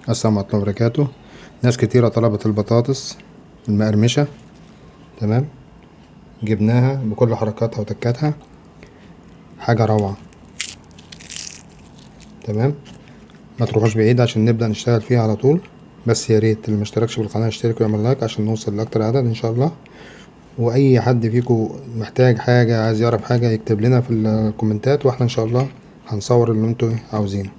السلام عليكم ورحمة الله وبركاته. ناس كتيرة طلبت البطاطس المقرمشة، تمام. جبناها بكل حركاتها وتكاتها، حاجة روعة. تمام، ما تروحوش بعيد عشان نبدأ نشتغل فيها على طول. بس يا ريت اللي مشتركش في القناة يشترك ويعمل لايك عشان نوصل لأكتر عدد ان شاء الله. واي حد فيكم محتاج حاجة، عايز يعرف حاجة، يكتب لنا في الكومنتات واحنا ان شاء الله هنصور اللي انتوا عاوزينه.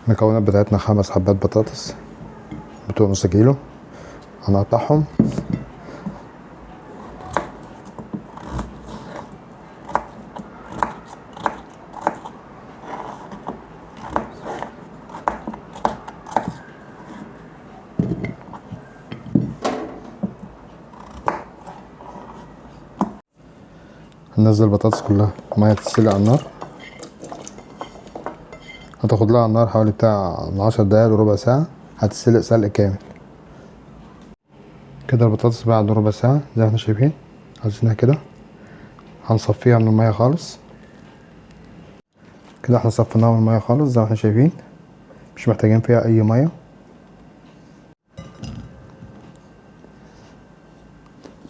المكونات بتاعتنا 5 حبات بطاطس بتوع نص كيلو، هنقطعهم. هننزل البطاطس كلها ميه تتسلق على النار، هتاخد لها على النار حوالي بتاع 10 دقايق لربع ساعة، هتتسلق سلق كامل. كده البطاطس بعد ربع ساعة زي ما احنا شايفين عايزينها كده. هنصفيها من المية خالص. كده احنا صفيناها من المية خالص زي ما احنا شايفين، مش محتاجين فيها اي مية.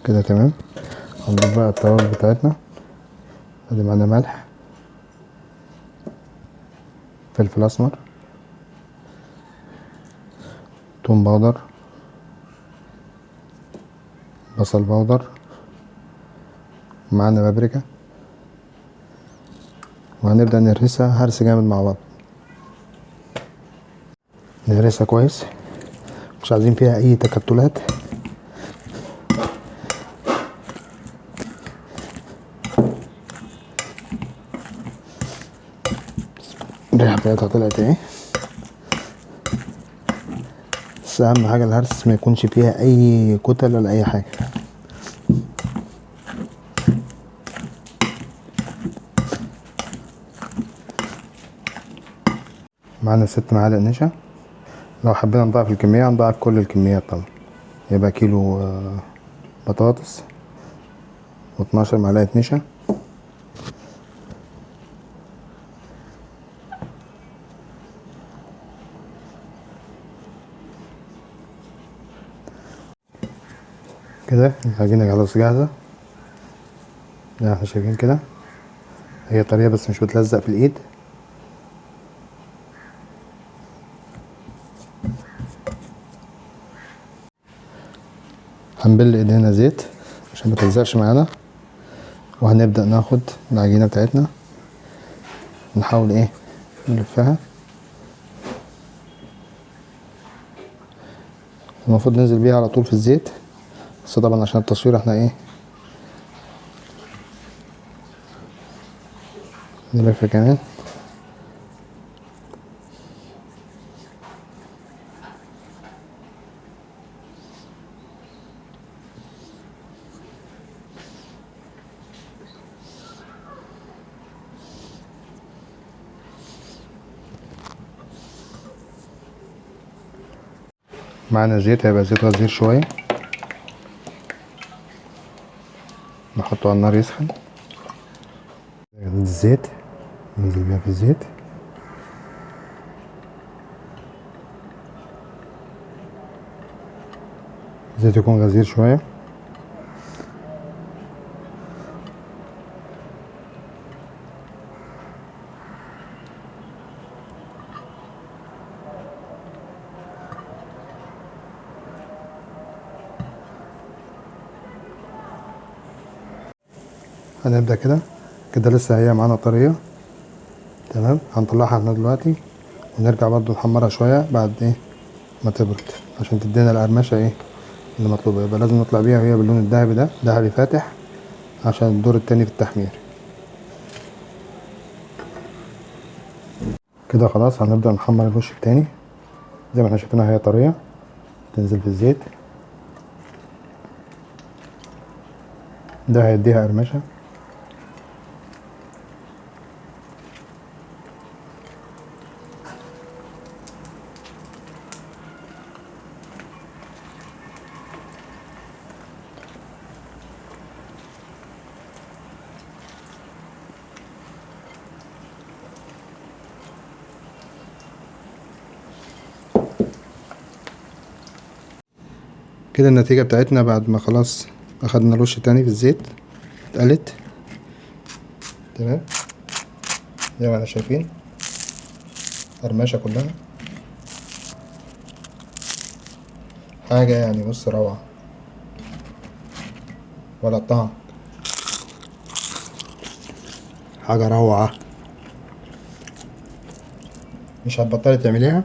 كده تمام. هنضيف بقى التوابل بتاعتنا. ادي معانا ملح، فلفل اسمر، توم باودر، بصل باودر، معانا بابريكا. وهنبدأ نهرسها هرس جامد مع بعض، نهرسها كويس، مش عايزين فيها اي تكتلات. الريحة بتاعتها طلعت اهي. بس اهم حاجة الهرس ما يكونش فيها اي كتل ولا اي حاجة. معانا 6 معالق نشا. لو حبينا نضاعف الكمية هنضاعف كل الكميات طبعا، يبقى كيلو بطاطس و12 معلقة نشا. كده العجينة خلاص جاهزة زي ما احنا شايفين كده. هي طرية بس مش بتلزق في الايد. هنبل ايدينا زيت عشان متلزقش معانا، وهنبدأ ناخد العجينة بتاعتنا نحاول ايه نلفها. المفروض ننزل بيها على طول في الزيت، بس طبعا عشان التصوير احنا ايه نلف كمان. معانا زيت، هيبقى زيت غزير شوية، نحطه على النار يسخن. الزيت ننزل بيها في الزيت. الزيت يكون غزير شوية. هنبدأ كده كده لسه هي معانا طرية، تمام. هنطلعها احنا دلوقتي ونرجع برضو نحمرها شوية بعد ايه ما تبرد، عشان تدينا القرمشة ايه اللي مطلوبة. يبقى لازم نطلع بيها وهي باللون الذهبي ده، ذهبي فاتح، عشان الدور التاني في التحمير. كده خلاص هنبدأ نحمر الوش التاني زي ما احنا شايفينها، هي طرية تنزل في الزيت. ده هيديها قرمشة. كده النتيجة بتاعتنا بعد ما خلاص اخدنا الوش تاني في الزيت اتقلت تمام زي ما احنا شايفين قرمشة كلها حاجة يعني بص روعة ولا الطعم حاجة روعة. مش هتبطلي تعمليها؟